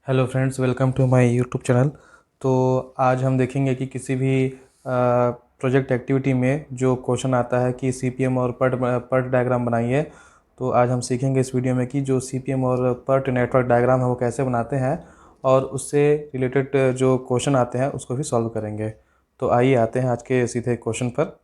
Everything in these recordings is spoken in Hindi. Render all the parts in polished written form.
Hello friends, welcome to my YouTube channel. तो आज हम देखेंगे कि किसी भी प्रोजेक्ट एक्टिविटी में जो क्वेश्चन आता है कि सीपीएम और पर्ट डायग्राम बनाइए। तो आज हम सीखेंगे इस वीडियो में कि जो सीपीएम और पर्ट नेटवर्क डायग्राम है वो कैसे बनाते हैं और उससे रिलेटेड जो क्वेश्चन आते हैं उसको भी सॉल्व करेंगे। तो आइए आते हैं आज के सीधे क्वेश्चन पर।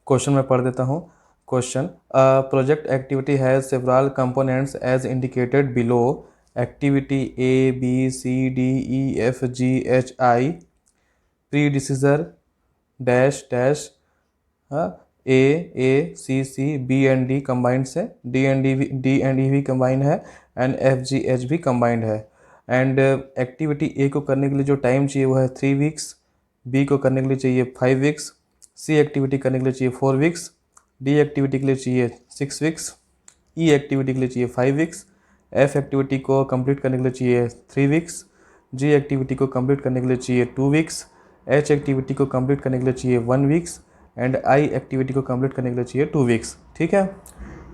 क्वेश्चन मैं पढ़ देता हूँ। Question: project activity has several components as indicated below. Activity A B C D E F G H I predecessor dash dash A C C B and D combined से डी एंड ई भी कंबाइंड है एंड एफ जी एच भी कंबाइंड है। एंड एक्टिविटी ए को करने के लिए जो टाइम चाहिए वो है 3 वीक्स, बी को करने के लिए चाहिए 5 वीक्स, सी एक्टिविटी करने के लिए चाहिए 4 वीक्स, डी एक्टिविटी के लिए चाहिए 6 वीक्स, ई एक्टिविटी के लिए चाहिए 5 वीक्स, एफ एक्टिविटी को कंप्लीट करने के लिए चाहिए 3 वीक्स, जी एक्टिविटी को कंप्लीट करने के लिए चाहिए 2 वीक्स, एच एक्टिविटी को कंप्लीट करने के लिए चाहिए 1 वीक्स एंड आई एक्टिविटी को कंप्लीट करने के लिए चाहिए 2 वीक्स। ठीक है।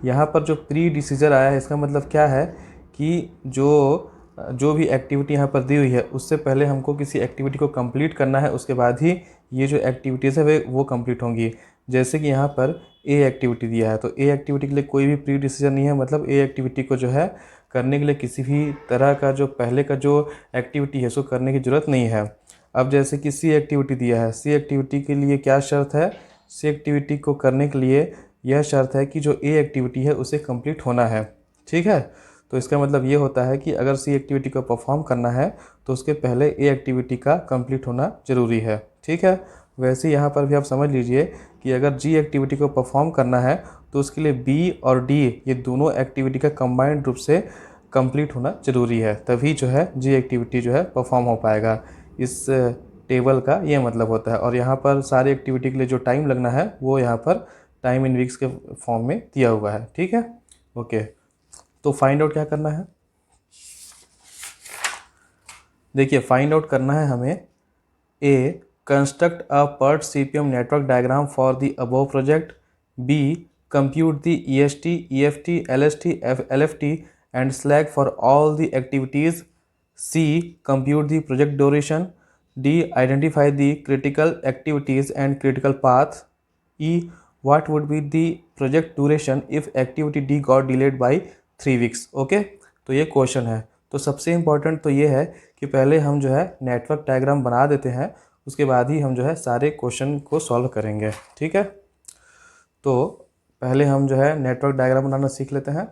यहाँ पर जो प्री डिसीजर आया है इसका मतलब क्या है कि जो भी एक्टिविटी यहाँ पर दी हुई है उससे पहले हमको किसी एक्टिविटी को कंप्लीट करना है, उसके बाद ही ये जो एक्टिविटीज़ है वो कंप्लीट होंगी। जैसे कि यहाँ पर ए एक्टिविटी दिया है तो ए एक्टिविटी के लिए कोई भी प्री डिसीजन नहीं है, मतलब ए एक्टिविटी को जो है करने के लिए किसी भी तरह का जो पहले का जो एक्टिविटी है उसको करने की ज़रूरत नहीं है। अब जैसे कि सी एक्टिविटी दिया है, सी एक्टिविटी के लिए क्या शर्त है? सी एक्टिविटी को करने के लिए यह शर्त है कि जो ए एक्टिविटी है उसे कंप्लीट होना है। ठीक है। तो इसका मतलब ये होता है कि अगर सी एक्टिविटी को परफॉर्म करना है तो उसके पहले ए एक्टिविटी का कंप्लीट होना ज़रूरी है। ठीक है। वैसे यहाँ पर भी आप समझ लीजिए कि अगर जी एक्टिविटी को परफॉर्म करना है तो उसके लिए बी और डी ये दोनों एक्टिविटी का कंबाइंड रूप से कंप्लीट होना ज़रूरी है, तभी जो है जी एक्टिविटी जो है परफॉर्म हो पाएगा। इस टेबल का ये मतलब होता है। और यहाँ पर सारी एक्टिविटी के लिए जो टाइम लगना है वो यहाँ पर टाइम इन वीक्स के फॉर्म में दिया हुआ है। ठीक है। ओके, तो फाइंड आउट क्या करना है? देखिए, फाइंड आउट करना है हमें A construct a PERT CPM network diagram for the above project, B compute the EST EFT LST LFT and slack for all the activities, C compute the project duration, D identify the critical activities and critical path, E what would be the project duration if activity D got delayed by 3 weeks। Okay, तो ये क्वेश्चन है। तो सबसे इम्पॉर्टेंट तो ये है कि पहले हम जो है नेटवर्क डायग्राम बना देते हैं, उसके बाद ही हम जो है सारे क्वेश्चन को सॉल्व करेंगे। ठीक है। तो पहले हम जो है नेटवर्क डायग्राम बनाना सीख लेते हैं।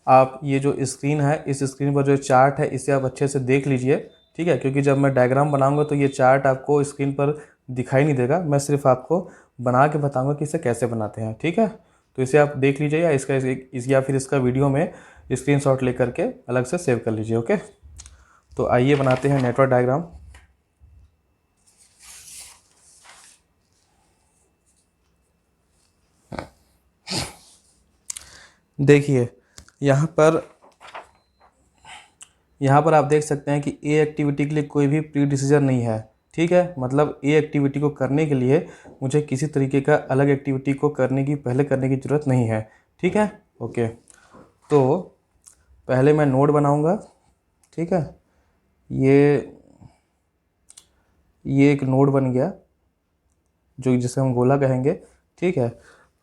आप ये जो स्क्रीन है इस स्क्रीन पर जो चार्ट है इसे आप अच्छे से देख लीजिए। ठीक है, क्योंकि जब मैं डायग्राम बनाऊंगा तो ये चार्ट आपको स्क्रीन पर दिखाई नहीं देगा, मैं सिर्फ आपको बना के बताऊंगा कि इसे कैसे बनाते हैं। ठीक है, तो इसे आप देख लीजिए या या फिर इसका वीडियो में स्क्रीनशॉट लेकर के अलग से सेव कर लीजिए। ओके, तो आइए बनाते हैं नेटवर्क डायग्राम। देखिए, यहाँ पर आप देख सकते हैं कि ए एक्टिविटी के लिए कोई भी प्री डिसीजन नहीं है। ठीक है, मतलब ए एक्टिविटी को करने के लिए मुझे किसी तरीके का अलग एक्टिविटी को पहले करने की ज़रूरत नहीं है। ठीक है। ओके, तो पहले मैं नोड बनाऊंगा। ठीक है, ये एक नोड बन गया जो जिसे हम गोला कहेंगे। ठीक है,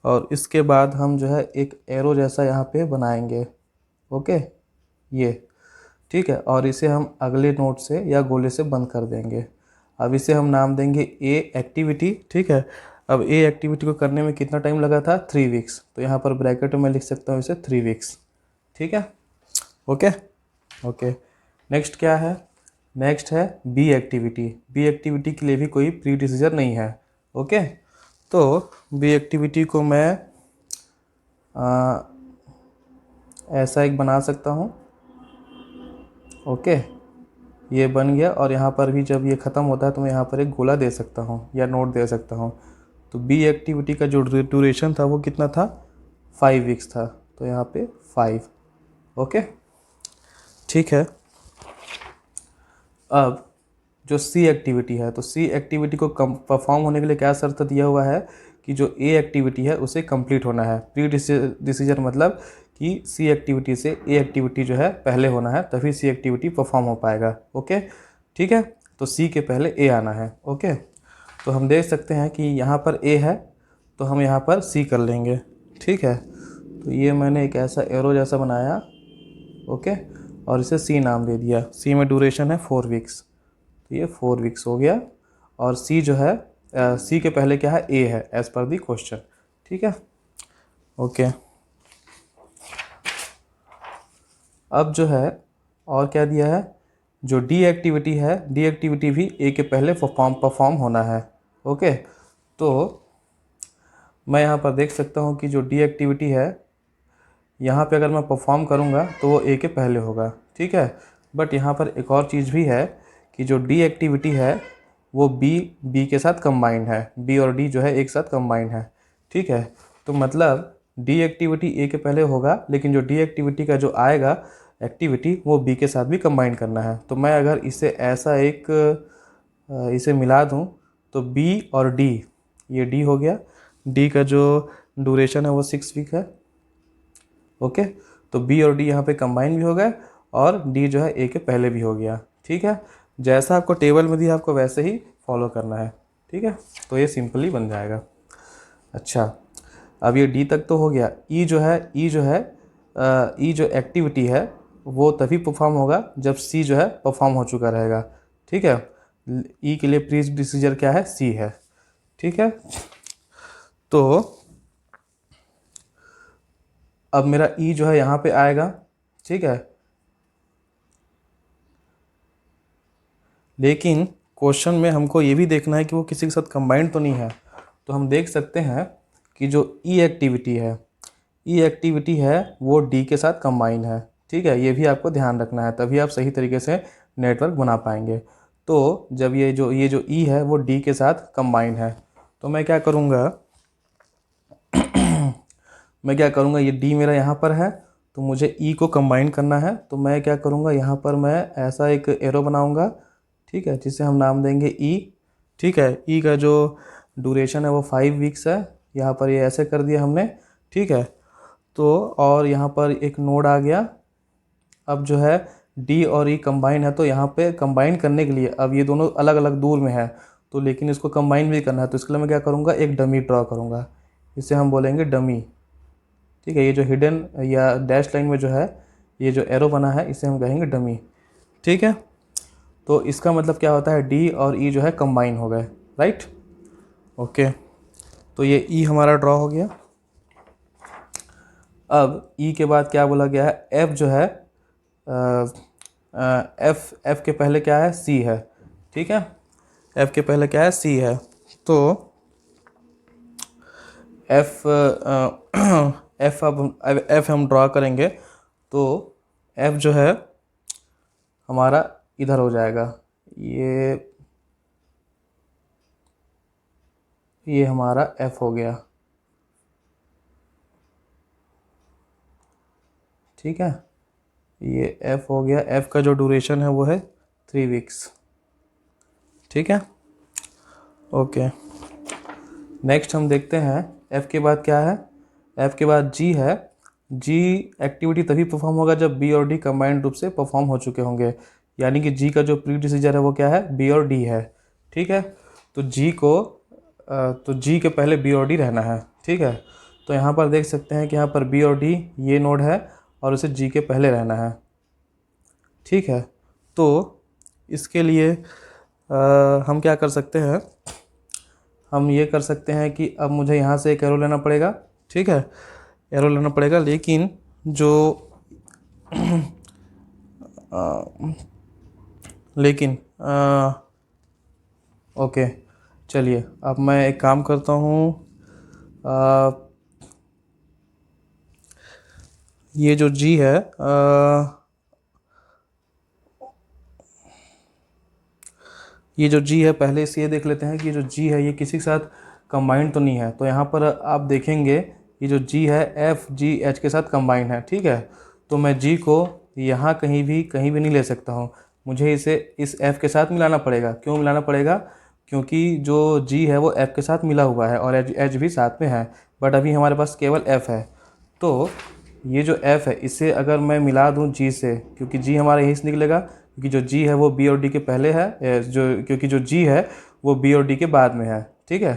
और इसके बाद हम जो है एक एरो जैसा यहाँ पे बनाएंगे। ओके, ये ठीक है, और इसे हम अगले नोड से या गोले से बंद कर देंगे। अब इसे हम नाम देंगे ए एक्टिविटी। ठीक है, अब ए एक्टिविटी को करने में कितना टाइम लगा था? 3 वीक्स। तो यहाँ पर ब्रैकेट में लिख सकता हूँ इसे 3 वीक्स। ठीक है। ओके ओके, नेक्स्ट क्या है? नेक्स्ट है बी एक्टिविटी। बी एक्टिविटी के लिए भी कोई प्री डिसीजर नहीं है। ओके, तो बी एक्टिविटी को मैं ऐसा एक बना सकता हूँ। ओके, ये बन गया, और यहाँ पर भी जब ये ख़त्म होता है तो मैं यहाँ पर एक गोला दे सकता हूँ या नोट दे सकता हूँ। तो बी एक्टिविटी का जो ड्यूरेशन था वो कितना था? 5 वीक्स था, तो यहाँ पे 5। ओके, ठीक है। अब जो सी एक्टिविटी है, तो सी एक्टिविटी को परफॉर्म होने के लिए क्या शर्त दिया हुआ है कि जो ए एक्टिविटी है उसे कंप्लीट होना है। प्री डिसीजन मतलब कि सी एक्टिविटी से ए एक्टिविटी जो है पहले होना है, तभी सी एक्टिविटी परफॉर्म हो पाएगा। ओके, ठीक है, तो सी के पहले ए आना है। ओके, तो हम देख सकते हैं कि यहाँ पर ए है तो हम यहाँ पर सी कर लेंगे। ठीक है, तो ये मैंने एक ऐसा एरो जैसा बनाया। ओके, और इसे सी नाम दे दिया। सी में ड्यूरेशन है 4 वीक्स, तो ये 4 वीक्स हो गया। और सी जो है सी के पहले क्या है, ए है एज पर दी क्वेश्चन। ठीक है, ओके। अब जो है और क्या दिया है, जो डी एक्टिविटी है, डी एक्टिविटी भी ए के पहले परफॉर्म होना है। ओके, तो मैं यहाँ पर देख सकता हूँ कि जो डी एक्टिविटी है यहाँ पे अगर मैं परफॉर्म करूँगा तो वो ए के पहले होगा। ठीक है, बट यहाँ पर एक और चीज़ भी है कि जो डी एक्टिविटी है वो बी के साथ कंबाइंड है। बी और डी जो है एक साथ कंबाइंड है। ठीक है, तो मतलब डी एक्टिविटी ए के पहले होगा, लेकिन जो डी एक्टिविटी का जो आएगा एक्टिविटी वो बी के साथ भी कंबाइन करना है। तो मैं अगर इसे ऐसा एक इसे मिला दूँ तो बी और डी, ये डी हो गया, डी का जो ड्यूरेशन है वो 6 वीक है। ओके, तो बी और डी यहाँ पे कंबाइन भी हो गए और डी जो है ए के पहले भी हो गया। ठीक है, जैसा आपको टेबल में दिया आपको वैसे ही फॉलो करना है। ठीक है, तो ये सिंपली बन जाएगा। अच्छा, अब ये डी तक तो हो गया। ई जो है ई जो एक्टिविटी है वो तभी परफॉर्म होगा जब सी जो है परफॉर्म हो चुका रहेगा। ठीक है, ई के लिए प्री डिसीजर क्या है, सी है। ठीक है, तो अब मेरा ई जो है यहाँ पे आएगा। ठीक है, लेकिन क्वेश्चन में हमको ये भी देखना है कि वो किसी के साथ कंबाइंड तो नहीं है। तो हम देख सकते हैं कि जो ई एक्टिविटी है वो डी के साथ कंबाइन है। ठीक है, ये भी आपको ध्यान रखना है, तभी आप सही तरीके से नेटवर्क बना पाएंगे। तो जब ये जो ई है वो डी के साथ कंबाइन है, तो मैं क्या करूँगा ये डी मेरा यहाँ पर है तो मुझे ई को कंबाइन करना है। तो मैं क्या करूँगा, यहाँ पर मैं ऐसा एक एरो बनाऊँगा। ठीक है, जिसे हम नाम देंगे ई। ठीक है, ई का जो ड्यूरेशन है वो 5 वीक्स है। यहाँ पर ये ऐसे कर दिया हमने। ठीक है, तो और यहाँ पर एक नोड आ गया। अब जो है डी और ई कंबाइन है, तो यहाँ पे कंबाइन करने के लिए अब ये दोनों अलग अलग दूर में है, तो लेकिन इसको कंबाइन भी करना है, तो इसके लिए मैं क्या करूँगा, एक डमी ड्रॉ करूँगा। इसे हम बोलेंगे डमी। ठीक है, ये जो हिडन या डैश लाइन में जो है ये जो एरो बना है इसे हम कहेंगे डमी। ठीक है, तो इसका मतलब क्या होता है, डी और ई जो है कंबाइन हो गए। राइट, ओके, तो ये ई हमारा ड्रॉ हो गया। अब ई के बाद क्या बोला गया है, एफ जो है एफ के पहले क्या है, सी है। ठीक है, एफ के पहले क्या है, सी है। तो एफ हम ड्रॉ करेंगे तो एफ जो है हमारा इधर हो जाएगा। ये हमारा एफ हो गया। ठीक है, ये एफ हो गया। एफ का जो ड्यूरेशन है वो है 3 वीक्स। ठीक है, ओके। नेक्स्ट हम देखते हैं एफ के बाद क्या है। एफ के बाद जी है। जी एक्टिविटी तभी परफॉर्म होगा जब बी और डी कंबाइंड रूप से परफॉर्म हो चुके होंगे, यानी कि जी का जो प्री डिसीजर है वो क्या है, बी और डी है। ठीक है, तो जी के पहले बी और डी रहना है। ठीक है, तो यहाँ पर देख सकते हैं कि यहाँ पर बी और डी ये नोड है और उसे जी के पहले रहना है। ठीक है, तो इसके लिए हम क्या कर सकते हैं, हम ये कर सकते हैं कि अब मुझे यहाँ से एक एरो लेना पड़ेगा। ठीक है, एरो लेना पड़ेगा, लेकिन जो ओके, चलिए अब मैं एक काम करता हूँ। ये जो जी है पहले इसे ये देख लेते हैं कि जो जी है ये किसी के साथ कंबाइंड तो नहीं है। तो यहाँ पर आप देखेंगे ये जो जी है एफ जी एच के साथ कंबाइंड है। ठीक है, तो मैं जी को यहाँ कहीं भी नहीं ले सकता हूँ, मुझे इसे इस एफ के साथ मिलाना पड़ेगा। क्यों मिलाना पड़ेगा, क्योंकि जो G है वो F के साथ मिला हुआ है और H भी साथ में है, बट अभी हमारे पास केवल F है। तो ये जो F है इसे अगर मैं मिला दूं G से, क्योंकि G हमारा यहीं से निकलेगा, क्योंकि जो G है वो B और D के पहले है, क्योंकि जो G है वो B और D के बाद में है। ठीक है,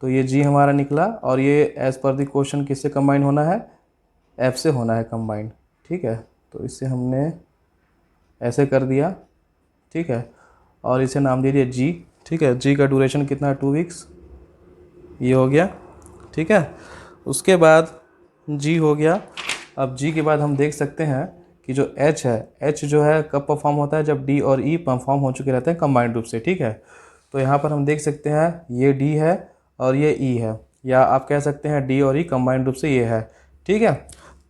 तो ये G हमारा निकला और ये एज़ पर द क्वेश्चन किससे कंबाइन होना है, F से होना है कंबाइंड। ठीक है, तो इससे हमने ऐसे कर दिया। ठीक है, और इसे नाम दे दिया G। ठीक है, G का ड्यूरेशन कितना है, 2 वीक्स, ये हो गया। ठीक है, उसके बाद G हो गया। अब G के बाद हम देख सकते हैं कि जो H है, H जो है कब परफॉर्म होता है, जब D और E परफॉर्म हो चुके रहते हैं कंबाइंड रूप से। ठीक है, तो यहाँ पर हम देख सकते हैं ये D है और ये E है, या आप कह सकते हैं D और E कंबाइंड रूप से ये है। ठीक है,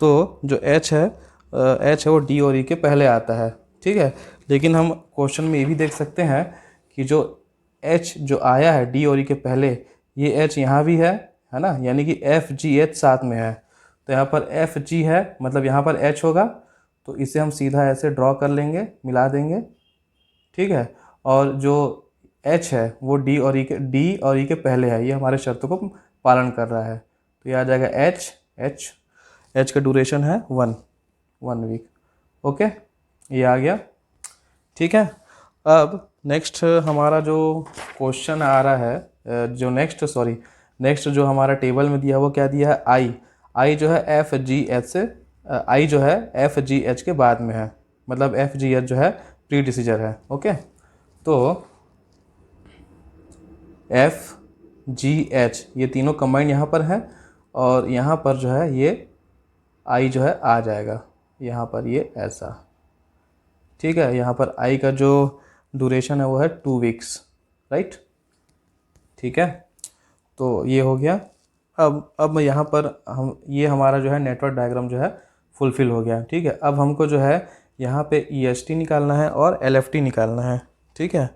तो जो H है वो D और E के पहले आता है। ठीक है, लेकिन हम क्वेश्चन में ये भी देख सकते हैं कि जो H जो आया है D और E के पहले, ये H यहाँ भी है ना, यानी कि FGH साथ में है। तो यहाँ पर FG है, मतलब यहाँ पर H होगा, तो इसे हम सीधा ऐसे ड्रॉ कर लेंगे, मिला देंगे। ठीक है, और जो H है वो D और E के पहले है, ये हमारे शर्तों को पालन कर रहा है। तो ये आ जाएगा H का ड्यूरेशन है 1 वीक। ओके, ये आ गया। ठीक है, अब नेक्स्ट हमारा जो क्वेश्चन आ रहा है, नेक्स्ट जो हमारा टेबल में दिया वो क्या दिया है, आई जो है FGH से, आई जो है FGH के बाद में है, मतलब FGH जो है प्रीडिसीजर है। ओके, तो FGH ये तीनों कंबाइंड यहाँ पर है, और यहाँ पर जो है ये आई जो है आ जाएगा यहाँ पर, ये ऐसा। ठीक है, यहाँ पर आई का जो ड्यूरेशन है वो है 2 वीक्स, राइट। ठीक है, तो ये हो गया। अब यहाँ पर हम, ये हमारा जो है नेटवर्क डायग्राम जो है फुलफिल हो गया। ठीक है, अब हमको जो है यहाँ पे EST निकालना है और LFT निकालना है। ठीक है,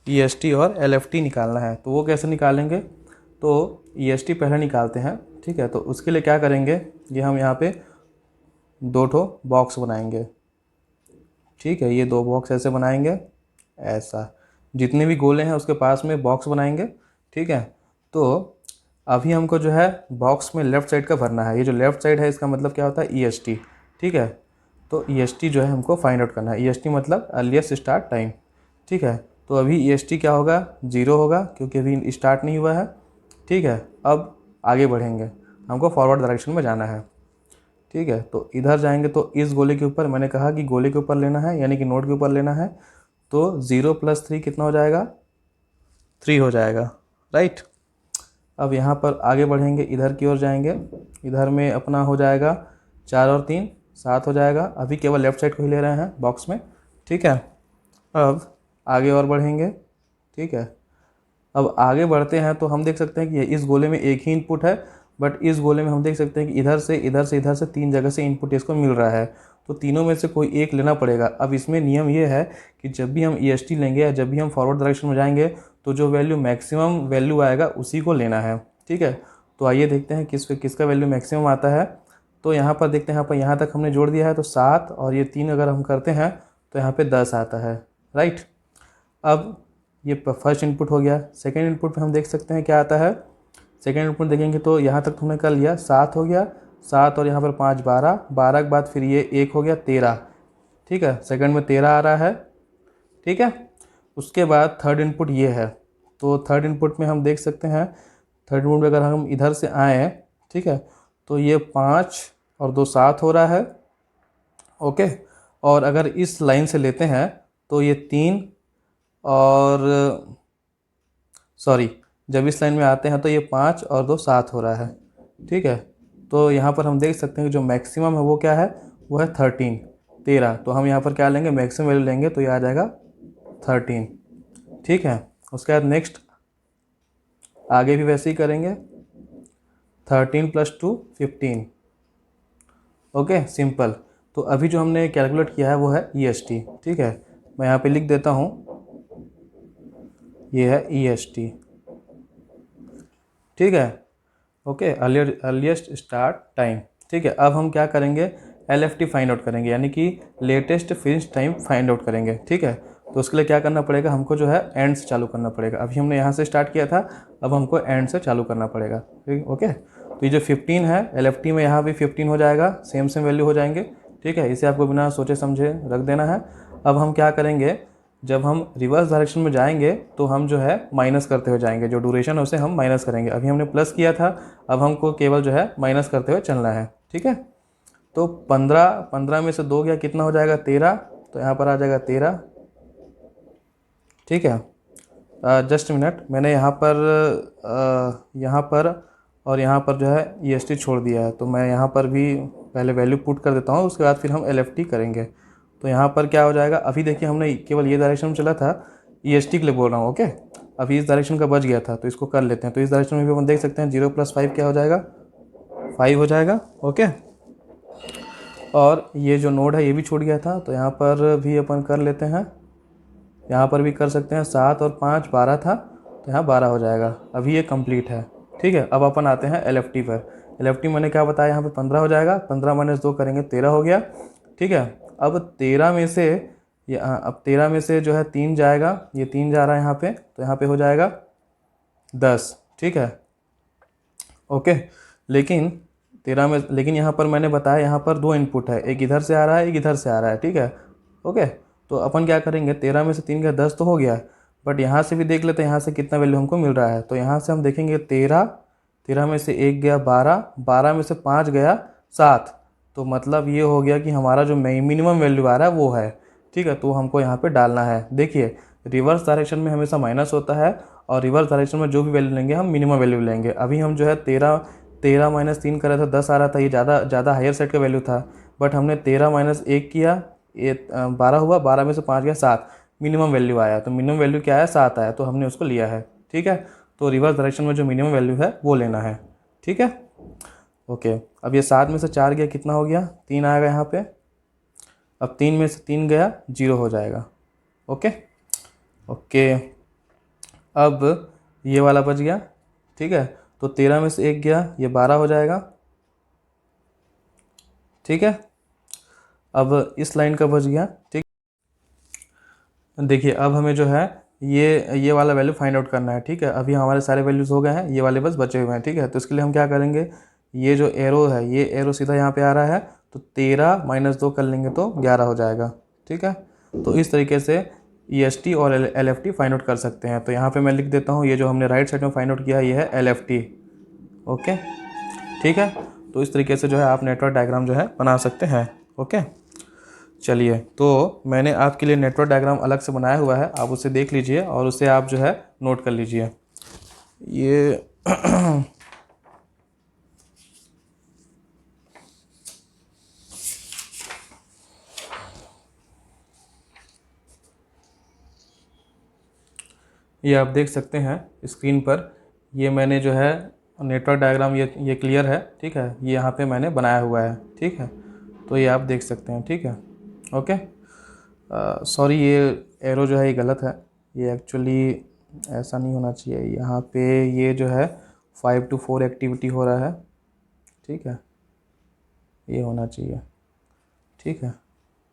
EST और LFT निकालना है, तो वो कैसे निकालेंगे, तो EST पहले निकालते हैं। ठीक है, तो उसके लिए क्या करेंगे, ये हम यहाँ पे 2 ठो बॉक्स बनाएंगे। ठीक है, ये 2 बॉक्स ऐसे बनाएंगे, ऐसा जितने भी गोले हैं उसके पास में बॉक्स बनाएंगे। ठीक है, तो अभी हमको जो है बॉक्स में लेफ़्ट साइड का भरना है। ये जो लेफ़्ट साइड है इसका मतलब क्या होता है, EST। ठीक है, तो EST जो है हमको फाइंड आउट करना है। EST मतलब अर्लीस्ट स्टार्ट टाइम। ठीक है, तो अभी EST क्या होगा, 0 होगा, क्योंकि अभी स्टार्ट नहीं हुआ है। ठीक है, अब आगे बढ़ेंगे, हमको फॉरवर्ड डायरेक्शन में जाना है। ठीक है, तो इधर जाएंगे तो इस गोले के ऊपर, मैंने कहा कि गोले के ऊपर लेना है, यानी कि नोड के ऊपर लेना है। तो 0 + 3 कितना हो जाएगा, 3 हो जाएगा, राइट। अब यहाँ पर आगे बढ़ेंगे, इधर की ओर जाएंगे, इधर में अपना हो जाएगा 4 और 3 7 हो जाएगा। अभी केवल लेफ़्ट साइड को ही ले रहे हैं बॉक्स में। ठीक है, अब आगे और बढ़ेंगे। ठीक है, अब आगे बढ़ते हैं तो हम देख सकते हैं कि इस गोले में एक ही इनपुट है, बट इस गोले में हम देख सकते हैं कि इधर से 3 जगह से इनपुट इसको मिल रहा है, तो तीनों में से कोई एक लेना पड़ेगा। अब इसमें नियम ये है कि जब भी हम EST लेंगे या जब भी हम फॉरवर्ड डायरेक्शन में जाएंगे, तो जो वैल्यू मैक्सिमम वैल्यू आएगा उसी को लेना है। ठीक है, तो आइए देखते हैं किसका वैल्यू मैक्सिमम आता है। तो यहाँ पर देखते हैं, यहाँ पर यहाँ तक हमने जोड़ दिया है, तो 7 और ये 3 अगर हम करते हैं तो यहाँ पे 10 आता है, राइट। अब ये फर्स्ट इनपुट हो गया। सेकेंड इनपुट में हम देख सकते हैं क्या आता है। सेकेंड इनपुट देखेंगे तो यहाँ तक हमने कर लिया, 7 हो गया, 7 और यहाँ पर 5 12, 12 के बाद फिर ये 1 हो गया 13। ठीक है, सेकंड में 13 आ रहा है। ठीक है, उसके बाद थर्ड इनपुट ये है, तो थर्ड इनपुट में हम देख सकते हैं, थर्ड इनपुट में अगर हम इधर से आएँ, ठीक है, तो ये 5 और 2 7 हो रहा है। ओके, और अगर इस लाइन से लेते हैं तो ये 3 और सॉरी, जब इस लाइन में आते हैं तो ये 5 और 2 7 हो रहा है। ठीक है, तो यहाँ पर हम देख सकते हैं कि जो मैक्सिमम है वो क्या है, वो है 13। तो हम यहाँ पर क्या लेंगे, मैक्सिमम वैल्यू लेंगे, तो ये आ जाएगा 13। ठीक है, उसके बाद नेक्स्ट आगे भी वैसे ही करेंगे, 13 + 2 15। Okay, simple. तो अभी जो हमने कैलकुलेट किया है वो है EST। ठीक है, मैं यहाँ पे लिख देता हूँ, ये है EST। ठीक है, ओके, अर्लीस्ट स्टार्ट टाइम। ठीक है, अब हम क्या करेंगे, LFT फाइंड आउट करेंगे, यानी कि latest finish time find out करेंगे। ठीक है, तो उसके लिए क्या करना पड़ेगा, हमको जो है एंड से चालू करना पड़ेगा। अभी हमने यहाँ से स्टार्ट किया था, अब हमको एंड से चालू करना पड़ेगा। ठीक, ओके। तो ये जो 15 है LFT में यहाँ भी 15 हो जाएगा, सेम सेम वैल्यू हो जाएंगे। ठीक है, इसे आपको बिना सोचे समझे रख देना है। अब हम क्या करेंगे, जब हम रिवर्स डायरेक्शन में जाएंगे तो हम जो है माइनस करते हुए जाएंगे, जो ड्यूरेशन है उसे हम माइनस करेंगे। अभी हमने प्लस किया था, अब हमको केवल जो है माइनस करते हुए चलना है। ठीक है, तो 15 में से 2 गया, कितना हो जाएगा 13, तो यहाँ पर आ जाएगा 13। ठीक है, जस्ट मिनट, मैंने यहाँ पर और यहाँ पर जो है EST छोड़ दिया है, तो मैं यहाँ पर भी पहले वैल्यू पुट कर देता हूँ, उसके बाद फिर हम LFT करेंगे। तो यहाँ पर क्या हो जाएगा, अभी देखिए हमने केवल ये डायरेक्शन में चला था, EST के लिए बोल रहा हूँ। ओके, अभी इस डायरेक्शन का बच गया था, तो इसको कर लेते हैं। तो इस डायरेक्शन में भी हम देख सकते हैं 0 + 5 क्या हो जाएगा, 5 हो जाएगा। ओके, और ये जो नोड है ये भी छूट गया था, तो यहाँ पर भी अपन कर लेते हैं, यहाँ पर भी कर सकते हैं। 7 और 5 12 था, तो यहाँ 12 हो जाएगा। अभी ये कंप्लीट है। ठीक है, अब अपन आते हैं LFT पर। LFT मैंने क्या बताया, यहाँ पे 15 हो जाएगा, 15 - 2 करेंगे 13 हो गया। ठीक है, अब 13 में से अब 13 में से जो है 3 जाएगा, ये 3 जा रहा है यहाँ पे, तो यहाँ पे हो जाएगा 10। ठीक है, ओके। लेकिन यहाँ पर मैंने बताया, यहाँ पर 2 इनपुट है, एक इधर से आ रहा है, एक इधर से आ रहा है। ठीक है, ओके। तो अपन क्या करेंगे, 13 में से 3 गया 10 तो हो गया, बट यहाँ से भी देख लेते हैं यहाँ से कितना वैल्यू हमको मिल रहा है। तो यहाँ से हम देखेंगे 13 में से 1 गया 12 में से 5 गया 7, तो मतलब ये हो गया कि हमारा जो मिनिमम वैल्यू आ रहा है वो है। ठीक है, तो हमको यहाँ पे डालना है। देखिए, रिवर्स डायरेक्शन में हमेशा माइनस होता है, और रिवर्स डायरेक्शन में जो भी वैल्यू लेंगे हम मिनिमम वैल्यू लेंगे। अभी हम जो है 13 -3 कर रहे थे, 10 आ रहा था, ये ज़्यादा हायर साइड का वैल्यू था, बट हमने 13 - 1 किया, ये 12 हुआ, 12 में से 5 गया 7, मिनिमम वैल्यू आया। तो मिनिमम वैल्यू क्या है, 7 आया, तो हमने उसको लिया है। ठीक है, तो रिवर्स डायरेक्शन में जो मिनिमम वैल्यू है वो लेना है। ठीक है, ओके। अब ये 7 में से 4 गया, कितना हो गया, 3 आएगा यहाँ पे। अब 3 में से 3 गया, 0 हो जाएगा। Okay, okay. अब ये वाला बच गया। ठीक है, तो 13 में से 1 गया, ये 12 हो जाएगा। ठीक है, अब इस लाइन का बच गया। ठीक, देखिए अब हमें जो है ये वाला वैल्यू फाइंड आउट करना है। ठीक है, अभी हमारे सारे वैल्यूज़ हो गए हैं, ये वाले बस बचे हुए हैं। ठीक है, तो इसके लिए हम क्या करेंगे, ये जो एरो है, ये एरो सीधा यहाँ पे आ रहा है, तो 13 - 2 कर लेंगे तो 11 हो जाएगा। ठीक है, तो इस तरीके से EST और LFT फाइंड आउट कर सकते हैं। तो यहाँ पे मैं लिख देता हूँ, ये जो हमने राइट साइड में फाइंड आउट किया है ये है LFT। ओके, ठीक है, तो इस तरीके से जो है आप नेटवर्क डायग्राम जो है बना सकते हैं। ओके, चलिए, तो मैंने आपके लिए नेटवर्क डायग्राम अलग से बनाया हुआ है, आप उसे देख लीजिए और उसे आप जो है नोट कर लीजिए। ये ये आप देख सकते हैं स्क्रीन पर, ये मैंने जो है नेटवर्क डायग्राम, ये क्लियर है। ठीक है, ये यहाँ पे मैंने बनाया हुआ है। ठीक है, तो ये आप देख सकते हैं। ठीक है, ओके। सॉरी, ये एरो जो है ये गलत है, ये एक्चुअली ऐसा नहीं होना चाहिए। यहाँ पे ये जो है 5 to 4 एक्टिविटी हो रहा है। ठीक है, ये होना चाहिए। ठीक है,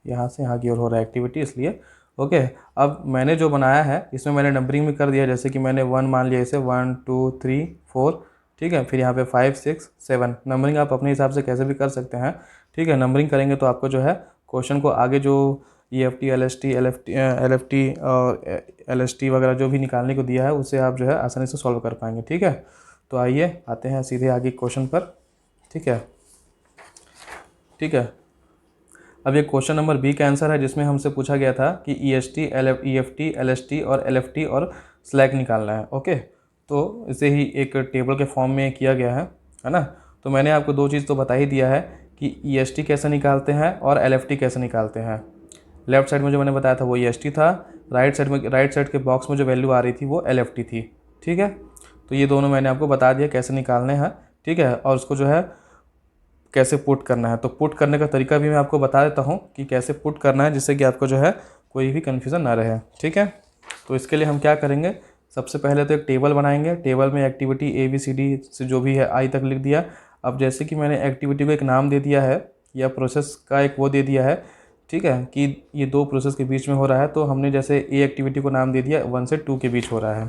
यहाँ से यहाँ की ओर हो रहा है एक्टिविटी, इसलिए ओके। अब मैंने जो बनाया है इसमें मैंने नंबरिंग भी कर दिया, जैसे कि मैंने 1 मान लिया, इसे 1 2 3 4। ठीक है, फिर यहाँ पे 5 6 7, नंबरिंग आप अपने हिसाब से कैसे भी कर सकते हैं। ठीक है, नंबरिंग करेंगे तो आपको जो है क्वेश्चन को आगे जो EFT LFT और LST वगैरह जो भी निकालने को दिया है उसे आप जो है आसानी से सॉल्व कर पाएंगे। ठीक है, तो आइए आते हैं सीधे आगे क्वेश्चन पर। ठीक है, ठीक है। अब ये क्वेश्चन नंबर बी का आंसर है, जिसमें हमसे पूछा गया था कि EST EFT LST और LFT और स्लैक निकालना है। ओके, तो इसे ही एक टेबल के फॉर्म में किया गया है ना। तो मैंने आपको 2 चीज़ तो बता ही दिया है कि EST कैसे निकालते हैं और LFT कैसे निकालते हैं। लेफ्ट साइड में जो मैंने बताया था वो EST था, राइट साइड के बॉक्स में जो वैल्यू आ रही थी वो LFT थी। ठीक है, तो ये दोनों मैंने आपको बता दिया कैसे निकालने हैं। ठीक है, और उसको जो है कैसे पुट करना है। तो पुट करने का तरीका भी मैं आपको बता देता हूँ कि कैसे पुट करना है, जिससे कि आपको जो है कोई भी कन्फ्यूज़न ना रहे। ठीक है, तो इसके लिए हम क्या करेंगे, सबसे पहले तो एक टेबल बनाएंगे। टेबल में एक्टिविटी ABCD से जो भी है I तक लिख दिया। अब जैसे कि मैंने एक्टिविटी को एक नाम दे दिया है या प्रोसेस का एक वो दे दिया है ठीक है, कि ये दो प्रोसेस के बीच में हो रहा है। तो हमने जैसे ए एक्टिविटी को नाम दे दिया 1 से 2 के बीच हो रहा है।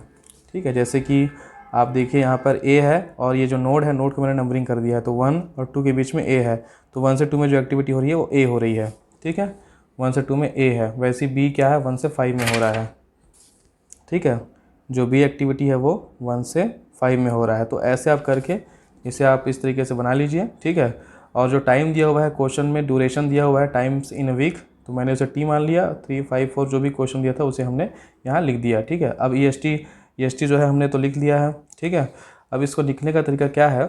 ठीक है, जैसे कि आप देखिए यहाँ पर ए है और ये जो नोड है, नोड को मैंने नंबरिंग कर दिया है, तो 1 और 2 के बीच में ए है, तो 1 से 2 में जो एक्टिविटी हो रही है वो ए हो रही है। ठीक है, 1 से 2 में ए है, वैसे बी क्या है 1 से 5 में हो रहा है। ठीक है, जो बी एक्टिविटी है वो 1 से 5 में हो रहा है। तो ऐसे आप करके इसे आप इस तरीके से बना लीजिए। ठीक है, और जो टाइम दिया हुआ है क्वेश्चन में, ड्यूरेशन दिया हुआ है टाइम्स इन अ वीक, तो मैंने उसे टी मान लिया, 3, 5, 4 जो भी क्वेश्चन दिया था उसे हमने यहाँ लिख दिया। ठीक है, अब EST जो है हमने तो लिख लिया है। ठीक है, अब इसको लिखने का तरीका क्या है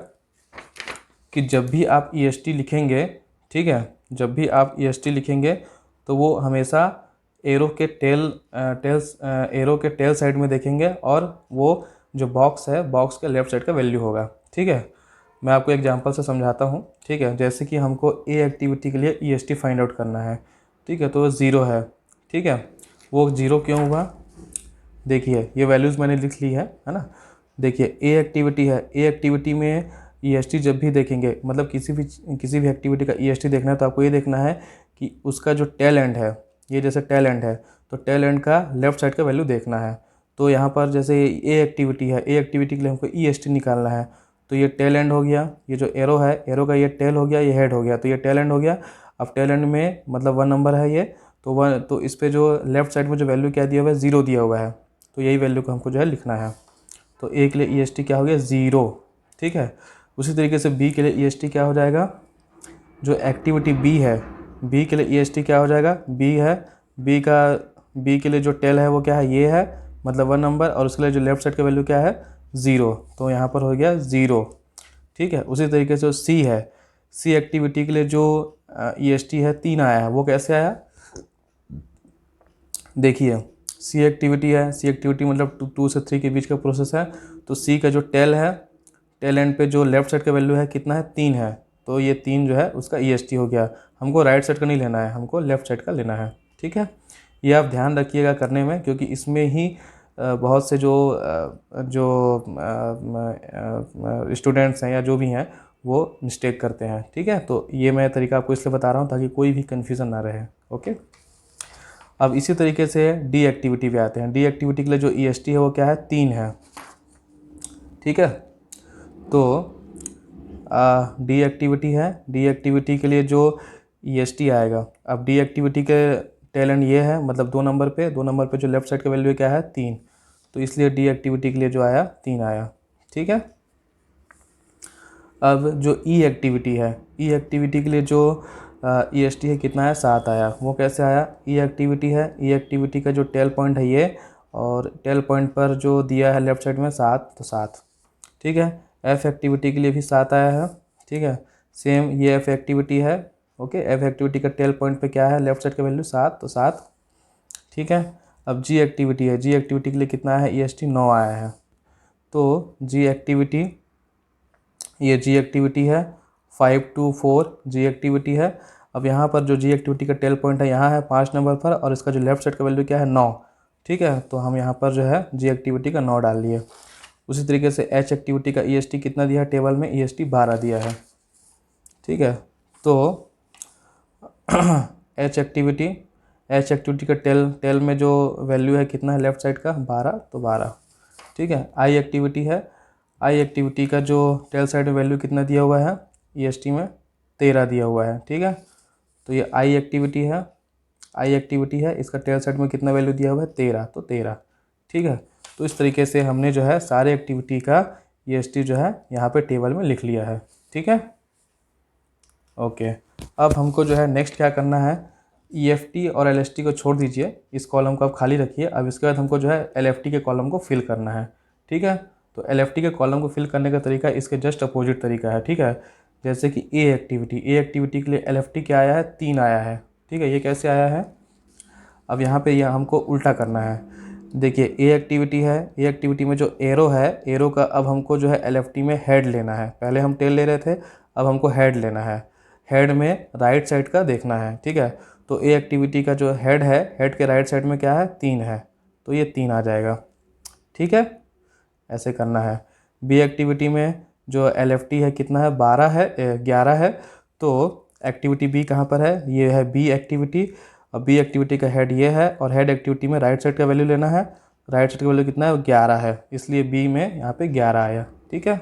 कि जब भी आप EST लिखेंगे, ठीक है, जब भी आप EST लिखेंगे तो वो हमेशा एरो के एरो के टेल साइड में देखेंगे और वो जो बॉक्स है, बॉक्स के लेफ्ट साइड का वैल्यू होगा। ठीक है, मैं आपको एग्जांपल से समझाता हूँ। ठीक है, जैसे कि हमको ए एक्टिविटी के लिए EST फाइंड आउट करना है। ठीक है, तो वो 0 है। ठीक है, वो 0 क्यों हुआ, देखिए ये वैल्यूज़ मैंने लिख ली है ना। देखिए ए एक्टिविटी है, ए एक्टिविटी में EST जब भी देखेंगे, मतलब किसी भी एक्टिविटी का EST देखना है तो आपको ये देखना है कि उसका जो टेल एंड है, ये जैसे टेल एंड है तो टेल एंड का लेफ्ट साइड का वैल्यू देखना है। तो यहाँ पर जैसे ए एक्टिविटी है, ए एक्टिविटी के लिए हमको EST निकालना है, तो ये टेल एंड हो गया, ये जो एरो है, एरो का ये टेल हो गया, ये हेड हो गया, तो ये टेल एंड हो गया। अब टेल एंड में मतलब 1 नंबर है ये, तो 1, तो इस पर जो लेफ्ट साइड में जो वैल्यू क्या दिया हुआ है, 0 दिया हुआ है, तो यही वैल्यू को हमको जो है लिखना है। तो ए के लिए EST क्या हो गया 0। ठीक है, उसी तरीके से बी के लिए EST क्या हो जाएगा, जो एक्टिविटी बी है, बी के लिए EST क्या हो जाएगा, बी है, बी के लिए जो टेल है वो क्या है, ये है, मतलब 1 नंबर, और उसके लिए जो लेफ्ट साइड का वैल्यू क्या है 0, तो यहाँ पर हो गया 0। ठीक है, उसी तरीके से जो सी है, सी एक्टिविटी के लिए जो EST है 3 आया है, वो कैसे आया, देखिए सी एक्टिविटी है, सी एक्टिविटी मतलब 2 से 3 के बीच का प्रोसेस है, तो सी का जो टेल है, टेल एंड पे जो लेफ्ट साइड का वैल्यू है कितना है 3 है, तो ये 3 जो है उसका EST हो गया। हमको राइट साइड का नहीं लेना है, हमको लेफ्ट साइड का लेना है। ठीक है, ये आप ध्यान रखिएगा करने में, क्योंकि इसमें ही बहुत से जो स्टूडेंट्स हैं या जो भी हैं वो मिस्टेक करते हैं। ठीक है, तो ये मैं तरीका आपको इसलिए बता रहा हूँ ताकि कोई भी कन्फ्यूज़न ना रहे। ओके, अब इसी तरीके से डी एक्टिविटी पे आते हैं। डी एक्टिविटी के लिए जो EST है वो क्या है 3 है। ठीक है, तो डी एक्टिविटी है, डी एक्टिविटी के लिए जो EST आएगा, अब डी एक्टिविटी के टेल एंड ये है, मतलब 2 नंबर पे जो लेफ्ट साइड का वैल्यू क्या है 3, तो इसलिए डी एक्टिविटी के लिए जो आया 3 आया। ठीक है, अब जो ई एक्टिविटी है, ई एक्टिविटी के लिए जो EST है कितना है 7 आया, वो कैसे आया, ई एक्टिविटी है, ई एक्टिविटी का जो टेल पॉइंट है ये, और टेल पॉइंट पर जो दिया है लेफ्ट साइड में 7, तो 7। ठीक है, एफ एक्टिविटी के लिए भी 7 आया है। ठीक है, सेम ये एफ एक्टिविटी है। ओके, एफ एक्टिविटी का टेल पॉइंट पे क्या है लेफ्ट साइड का वैल्यू 7, तो 7। ठीक है, अब जी एक्टिविटी है, जी एक्टिविटी के लिए कितना है EST 9 आया है, तो जी एक्टिविटी, ये जी एक्टिविटी है 5 to 4 जी एक्टिविटी है। अब यहाँ पर जो जी एक्टिविटी का टेल पॉइंट है यहाँ है 5 नंबर पर, और इसका जो लेफ्ट साइड का वैल्यू क्या है 9। ठीक है, तो हम यहाँ पर जो है जी एक्टिविटी का 9 डाल लिए। उसी तरीके से एच एक्टिविटी का EST कितना दिया है टेबल में, EST 12 दिया है। ठीक है, तो एच एक्टिविटी का टेल में जो वैल्यू है कितना है लेफ्ट साइड का 12, तो 12। ठीक है, आई एक्टिविटी है, आई एक्टिविटी का जो टेल साइड में वैल्यू कितना दिया हुआ है EST में 13 दिया हुआ है। ठीक है, तो ये आई एक्टिविटी है, आई एक्टिविटी है, इसका टेल साइड में कितना वैल्यू दिया हुआ है 13, तो 13। ठीक है, तो इस तरीके से हमने जो है सारे एक्टिविटी का EST जो है यहाँ पे टेबल में लिख लिया है। ठीक है, ओके, अब हमको जो है नेक्स्ट क्या करना है, EFT और LST को छोड़ दीजिए, इस कॉलम को आप खाली रखिए। अब इसके बाद हमको जो है LFT के कॉलम को फिल करना है। ठीक है, तो LFT के कॉलम को फिल करने का तरीका इसके जस्ट अपोजिट तरीका है। ठीक है, जैसे कि ए एक्टिविटी के लिए LFT क्या आया है 3 आया है। ठीक है, ये कैसे आया है, अब यहाँ पे यह हमको उल्टा करना है। देखिए ए एक्टिविटी है, ए एक्टिविटी में जो एरो है, एरो का अब हमको जो है LFT में हेड लेना है। पहले हम टेल ले रहे थे, अब हमको हेड लेना है। हेड में राइट साइड का देखना है। ठीक है, तो ए एक्टिविटी का जो हेड है, हेड के राइट साइड में क्या है 3 है, तो ये 3 आ जाएगा। ठीक है, ऐसे करना है। बी एक्टिविटी में जो LFT है कितना है 11 है, तो एक्टिविटी बी कहाँ पर है, ये है बी एक्टिविटी, और बी एक्टिविटी का हेड ये है, और हेड एक्टिविटी में राइट साइड का वैल्यू लेना है। राइट साइड का वैल्यू कितना है, 11 है, इसलिए बी में यहाँ पे 11 आया। ठीक है,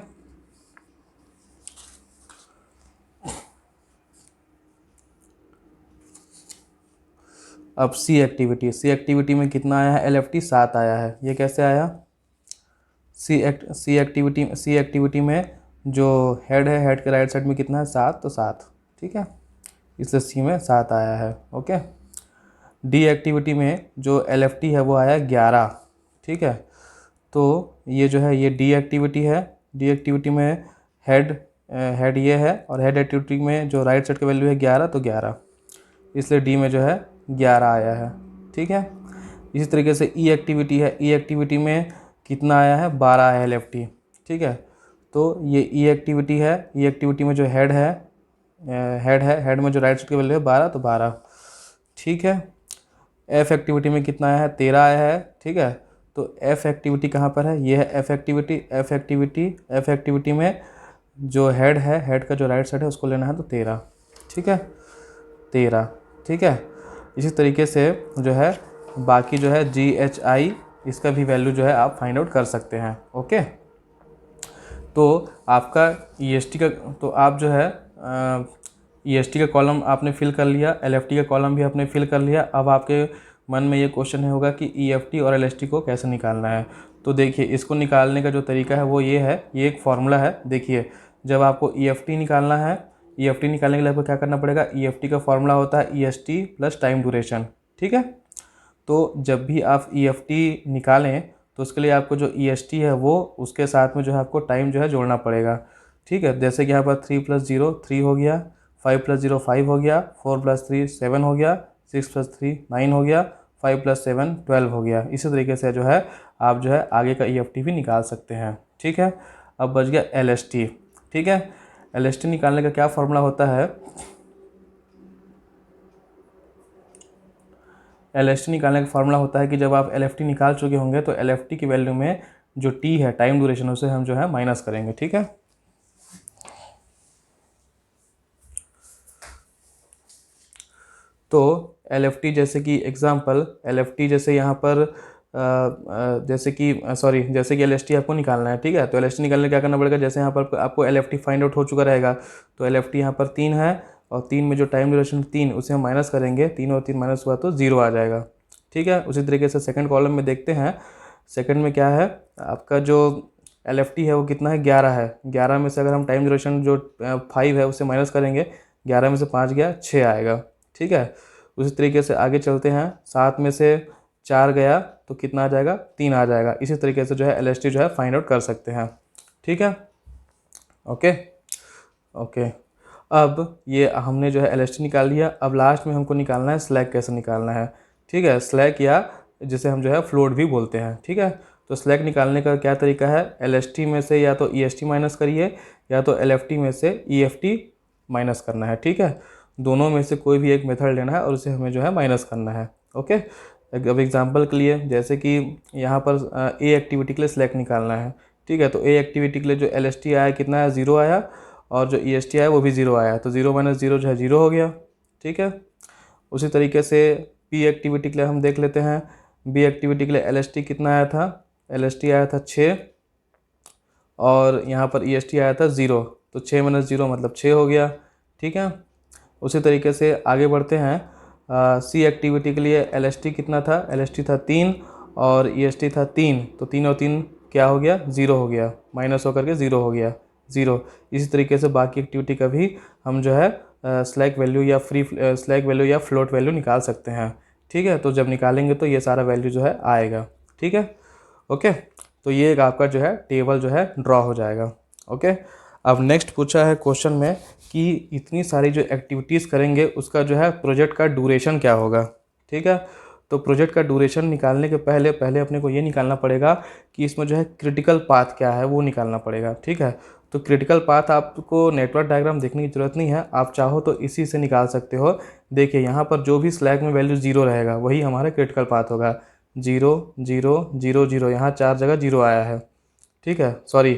अब सी एक्टिविटी में कितना आया है, LFT 7 आया है। ये कैसे आया, सी एक्टिविटी में जो हेड है, हेड के राइट साइड में कितना है, 7, तो 7। ठीक है, इसलिए सी में 7 आया है। ओके, डी एक्टिविटी में जो LFT है वो आया 11। ठीक है, तो ये जो है ये डी एक्टिविटी है। डी एक्टिविटी में हेड ये है, और हेड एक्टिविटी में जो राइट साइड का वैल्यू है 11, तो 11, इसलिए डी में जो है 11 आया है। ठीक है, इसी तरीके से ई एक्टिविटी है। ई एक्टिविटी में कितना आया है, 12 आया है LFT। ठीक है, तो ये ई एक्टिविटी है। ई एक्टिविटी में जो हेड है, हेड में जो राइट साइड का वैल्यू है 12, तो 12। ठीक है, एफ एक्टिविटी में कितना आया है, 13 आया है। ठीक है, तो एफ एक्टिविटी कहाँ पर है, ये है एफ एक्टिविटी में जो हेड है, हेड का जो राइट साइड है उसको लेना है, तो 13। ठीक है, 13। ठीक है, इसी तरीके से जो है बाकी जो है GHI, इसका भी वैल्यू जो है आप फाइंड आउट कर सकते हैं। ओके, तो आपका EST का, तो आप जो है EST का कॉलम आपने फिल कर लिया, LFT का कॉलम भी आपने फिल कर लिया। अब आपके मन में ये क्वेश्चन होगा कि EFT और LST को कैसे निकालना है। तो देखिए, इसको निकालने का जो तरीका है वो ये है, ये एक फॉर्मूला है। देखिए, जब आपको EFT निकालना है, EFT निकालने के लिए आपको क्या करना पड़ेगा, EFT का फॉर्मूला होता है EST प्लस टाइम ड्यूरेशन। ठीक है, तो जब भी आप EFT निकालें तो उसके लिए आपको जो EST है वो उसके साथ में जो है आपको टाइम जो है जोड़ना पड़ेगा। ठीक है, जैसे कि यहाँ पर 3 + 0 3 हो गया, 5 + 0 5 हो गया, 4 + 3 7 हो गया, 6 + 3 9 हो गया, 5 + 7 12 हो गया। इसी तरीके से जो है आप जो है आगे का EFT भी निकाल सकते हैं। ठीक है, अब बच गया LST। ठीक है, LST निकालने का क्या फॉर्मूला होता है, LST निकालने का फार्मूला होता है कि जब आप LFT निकाल चुके होंगे तो LFT की वैल्यू में जो T है, टाइम ड्यूरेशन, उसे हम जो है माइनस करेंगे। ठीक है, तो LFT जैसे कि एग्जांपल, LFT जैसे यहाँ पर जैसे कि LST आपको निकालना है। ठीक है, तो LST निकालने क्या करना पड़ेगा, जैसे यहाँ पर आपको LFT फाइंड आउट हो चुका रहेगा, तो LFT यहाँ पर 3 है, और 3 में जो टाइम ड्यूरेशन 3, उसे हम माइनस करेंगे। 3 और 3 माइनस हुआ तो 0 आ जाएगा। ठीक है, उसी तरीके से सेकंड कॉलम में देखते हैं। सेकंड में क्या है, आपका जो LFT है वो कितना है, 11 है। 11 में से अगर हम टाइम ड्यूरेशन जो 5 है उसे माइनस करेंगे, 11 में से 5 गया, 6 आएगा। ठीक है, उसी तरीके से आगे चलते हैं। 7 में से 4 गया तो कितना आ जाएगा, 3 आ जाएगा। इसी तरीके से जो है LST जो है फाइंड आउट कर सकते हैं। ठीक है, ओके ओके, अब ये हमने जो है LST निकाल लिया। अब लास्ट में हमको निकालना है स्लैक कैसे निकालना है। ठीक है, स्लैक, या जिसे हम जो है फ्लोट भी बोलते हैं। ठीक है, तो स्लैक निकालने का क्या तरीका है, LST में से या तो EST माइनस करिए, या तो LFT में से EFT माइनस करना है। ठीक है, दोनों में से कोई भी एक मेथड लेना है और उसे हमें जो है माइनस करना है। ओके, अब एग्जांपल के लिए, जैसे कि यहाँ पर A एक्टिविटी के लिए स्लैक निकालना है। ठीक है, तो A एक्टिविटी के लिए जो LST आया कितना है, 0 आया, और जो EST आया वो भी 0 आया, तो 0 - 0 जो है 0 हो गया। ठीक है, उसी तरीके से B एक्टिविटी के लिए हम देख लेते हैं। B एक्टिविटी के लिए LST कितना आया था, LST आया था 6, और यहाँ पर EST आया था 0, तो 6 - 0 मतलब 6 हो गया। ठीक है, उसी तरीके से आगे बढ़ते हैं। C एक्टिविटी के लिए LST कितना था, LST था 3, और EST था 3, तो 3 और 3 क्या हो गया, 0 हो गया, माइनस होकर के 0 हो गया, 0। इसी तरीके से बाकी एक्टिविटी का भी हम जो है स्लैक वैल्यू या फ्लोट वैल्यू निकाल सकते हैं। ठीक है, तो जब निकालेंगे तो ये सारा वैल्यू जो है आएगा। ठीक है, ओके, तो ये एक आपका जो है टेबल जो है ड्रॉ हो जाएगा। ओके, अब नेक्स्ट पूछा है क्वेश्चन में कि इतनी सारी जो एक्टिविटीज़ करेंगे उसका जो है प्रोजेक्ट का ड्यूरेशन क्या होगा। ठीक है, तो प्रोजेक्ट का ड्यूरेशन निकालने के पहले अपने को ये निकालना पड़ेगा कि इसमें जो है क्रिटिकल पाथ क्या है, वो निकालना पड़ेगा। ठीक है, तो क्रिटिकल पाथ आपको नेटवर्क डायग्राम देखने की ज़रूरत नहीं है, आप चाहो तो इसी से निकाल सकते हो। देखिए, यहाँ पर जो भी स्लैक में वैल्यू 0 रहेगा वही हमारा क्रिटिकल पाथ होगा। 0 0 0 0, यहाँ 4 जगह 0 आया है। ठीक है, सॉरी,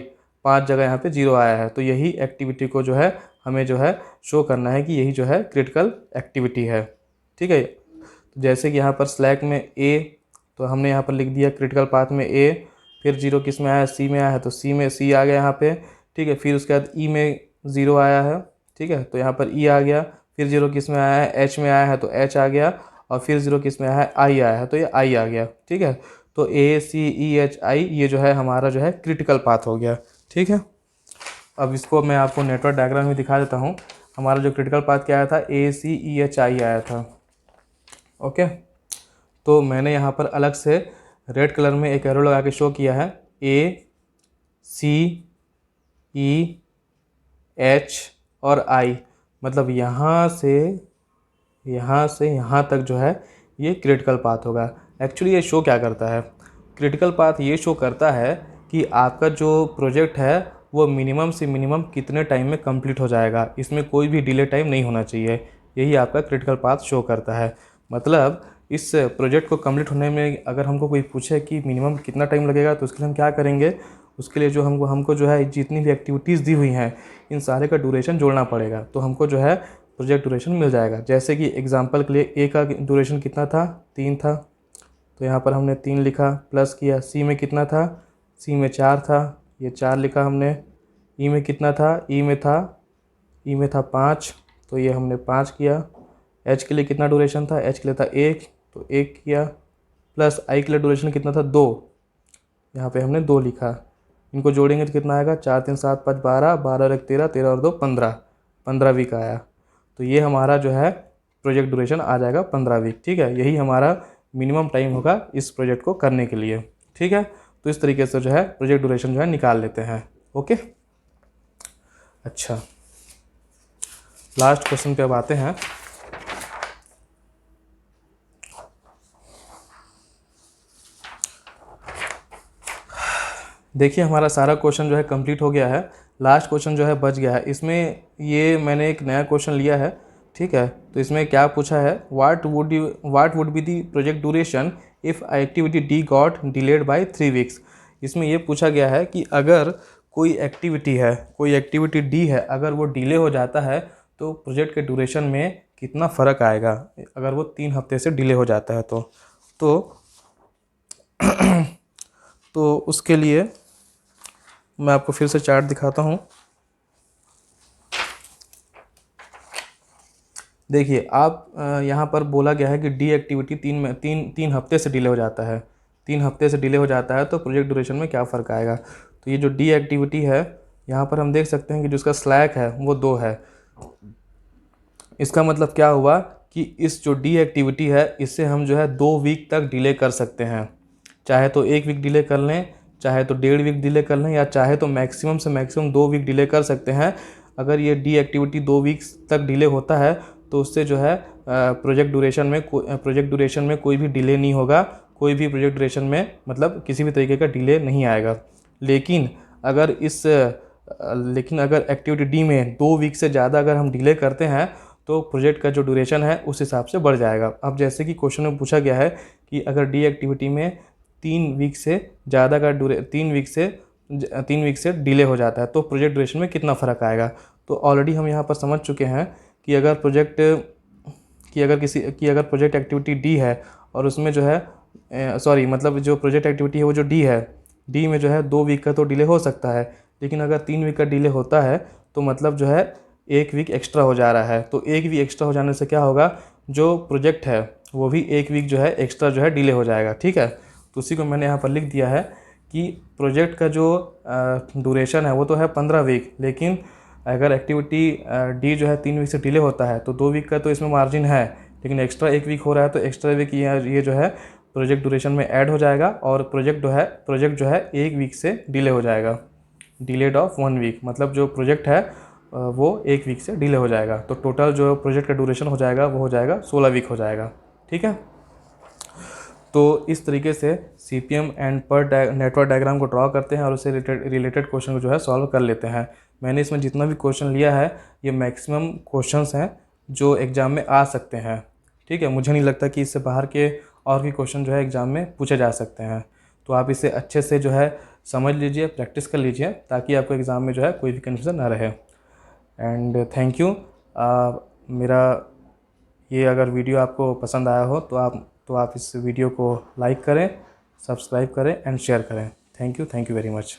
5 जगह यहाँ पे 0 आया है, तो यही एक्टिविटी को जो है हमें जो है शो करना है कि यही जो है क्रिटिकल एक्टिविटी है। ठीक है, तो जैसे कि यहाँ पर स्लैक में ए, तो हमने यहाँ पर लिख दिया क्रिटिकल पाथ में ए, फिर 0 किस में आया, सी में आया है, तो सी में सी आ गया यहाँ पे। ठीक है, फिर उसके बाद ई में 0 आया है। ठीक है, तो यहाँ पर ई आ गया, फिर 0 किस में आया है, एच में आया है, तो एच आ गया, और फिर 0 किस में आया है, आई आया है, तो ये आई आ गया। ठीक है, तो ए सी ई एच आई ये जो है हमारा जो है क्रिटिकल पाथ हो गया। ठीक है, अब इसको मैं आपको नेटवर्क डायग्राम में दिखा देता हूँ। हमारा जो क्रिटिकल पाथ क्या आया था, ए सी ई एच आई आया था। ओके, तो मैंने यहाँ पर अलग से रेड कलर में एक एरो लगा के शो किया है, ए सी ई एच और आई, मतलब यहाँ से यहाँ तक जो है ये क्रिटिकल पाथ होगा। एक्चुअली ये शो क्या करता है, क्रिटिकल पाथ ये शो करता है कि आपका जो प्रोजेक्ट है वो मिनिमम से मिनिमम कितने टाइम में कंप्लीट हो जाएगा, इसमें कोई भी डिले टाइम नहीं होना चाहिए। यही आपका क्रिटिकल पाथ शो करता है। मतलब इस प्रोजेक्ट को कंप्लीट होने में अगर हमको कोई पूछे कि मिनिमम कितना टाइम लगेगा, तो उसके लिए हम क्या करेंगे, उसके लिए जो हमको जो है जितनी भी एक्टिविटीज़ दी हुई हैं इन सारे का ड्यूरेशन जोड़ना पड़ेगा, तो हमको जो है प्रोजेक्ट ड्यूरेशन मिल जाएगा। जैसे कि एग्जांपल के लिए ए का ड्यूरेशन कितना था, 3 था, तो यहाँ पर हमने 3 लिखा, प्लस किया। सी में कितना था, सी में 4 था, ये 4 लिखा हमने। ई में कितना था, ई में था 5, तो ये हमने 5 किया। एच के लिए कितना ड्यूरेशन था, एच के लिए था 1, तो 1 किया। प्लस आई के लिए ड्यूरेशन कितना था, 2, यहाँ पे हमने 2 लिखा। इनको जोड़ेंगे तो कितना आएगा, 4 3 7 5 12, 12 और 1 13, 13 और 2 15, 15 वीक आया। तो ये हमारा जो है प्रोजेक्ट ड्यूरेशन आ जाएगा 15 वीक। ठीक है, यही हमारा मिनिमम टाइम होगा इस प्रोजेक्ट को करने के लिए। ठीक है, तो इस तरीके से जो है प्रोजेक्ट ड्यूरेशन जो है निकाल लेते हैं। ओके, अच्छा, लास्ट क्वेश्चन पे अब आते हैं। देखिए हमारा सारा क्वेश्चन जो है कंप्लीट हो गया है। लास्ट क्वेश्चन जो है बच गया है। इसमें ये मैंने एक नया क्वेश्चन लिया है। ठीक है, तो इसमें क्या पूछा है, what would be the project duration if activity D got delayed by 3 weeks. इसमें ये पूछा गया है कि अगर कोई एक्टिविटी डी है, अगर वो डिले हो जाता है तो प्रोजेक्ट के ड्यूरेशन में कितना फ़र्क आएगा, अगर वो 3 हफ्ते से डिले हो जाता है तो उसके लिए मैं आपको फिर से चार्ट दिखाता हूँ। देखिए आप यहाँ पर बोला गया है कि डी एक्टिविटी 3 हफ्ते से डिले हो जाता है। 3 हफ्ते से डिले हो जाता है तो प्रोजेक्ट ड्यूरेशन में क्या फ़र्क आएगा। तो ये जो डी एक्टिविटी है यहाँ पर हम देख सकते हैं कि जो इसका स्लैक है वो 2 है। इसका मतलब क्या हुआ कि इस जो डी एक्टिविटी है इससे हम जो है 2 वीक तक डिले कर सकते हैं। चाहे तो 1 वीक डिले कर लें, चाहे तो 1.5 वीक डिले कर लें, या चाहे तो मैक्सिमम से मैक्सिमम 2 वीक डिले कर सकते हैं। अगर ये डी एक्टिविटी 2 वीक्स तक डिले होता है तो उससे जो है प्रोजेक्ट ड्यूरेशन में कोई भी डिले नहीं होगा, कोई भी प्रोजेक्ट ड्यूरेशन में मतलब किसी भी तरीके का डिले नहीं आएगा। लेकिन अगर एक्टिविटी डी में 2 वीक से ज़्यादा अगर हम डिले करते हैं तो प्रोजेक्ट का जो ड्यूरेशन है उस हिसाब से बढ़ जाएगा। अब जैसे कि क्वेश्चन में पूछा गया है कि अगर डी एक्टिविटी में 3 वीक से ज़्यादा का 3 वीक से डिले हो जाता है तो प्रोजेक्ट ड्यूरेशन में कितना फ़र्क आएगा। तो ऑलरेडी हम यहाँ पर समझ चुके हैं कि अगर प्रोजेक्ट एक्टिविटी डी है और उसमें जो है मतलब जो प्रोजेक्ट एक्टिविटी है वो जो डी में जो है 2 वीक का तो डिले हो सकता है, लेकिन अगर 3 वीक का डिले होता है तो मतलब जो है 1 वीक एक्स्ट्रा हो जा रहा है। तो 1 वीक एक्स्ट्रा हो जाने से क्या होगा, जो प्रोजेक्ट है वो भी 1 वीक जो है एक्स्ट्रा जो है डिले हो जाएगा। ठीक है, तो उसी को मैंने यहाँ पर लिख दिया है कि प्रोजेक्ट का जो ड्यूरेशन है वो तो है 15 वीक, लेकिन अगर एक्टिविटी डी जो है 3 वीक से डिले होता है तो 2 वीक का तो इसमें मार्जिन है, लेकिन एक्स्ट्रा 1 वीक हो रहा है तो एक्स्ट्रा वीक ये जो है प्रोजेक्ट ड्यूरेशन में ऐड हो जाएगा और प्रोजेक्ट जो है 1 वीक से डिले हो जाएगा। डिलेड ऑफ 1 वीक, मतलब जो प्रोजेक्ट है वो 1 वीक से डिले हो जाएगा। तो टोटल जो प्रोजेक्ट का ड्यूरेशन हो जाएगा वो हो जाएगा 16 वीक हो जाएगा। ठीक है, तो इस तरीके से CPM एंड पर नेटवर्क डायग्राम को ड्रॉ करते हैं और उससे रिलेटेड क्वेश्चन को जो है सॉल्व कर लेते हैं। मैंने इसमें जितना भी क्वेश्चन लिया है ये मैक्सिमम क्वेश्चंस हैं जो एग्ज़ाम में आ सकते हैं। ठीक है, मुझे नहीं लगता कि इससे बाहर के और भी क्वेश्चन जो है एग्ज़ाम में पूछे जा सकते हैं। तो आप इसे अच्छे से जो है समझ लीजिए, प्रैक्टिस कर लीजिए, ताकि आपको एग्ज़ाम में जो है कोई भी कन्फ्यूज़न ना रहे। And thank you. मेरा ये अगर वीडियो आपको पसंद आया हो तो आप इस वीडियो को लाइक करें, सब्सक्राइब करें एंड शेयर करें। Thank you very much.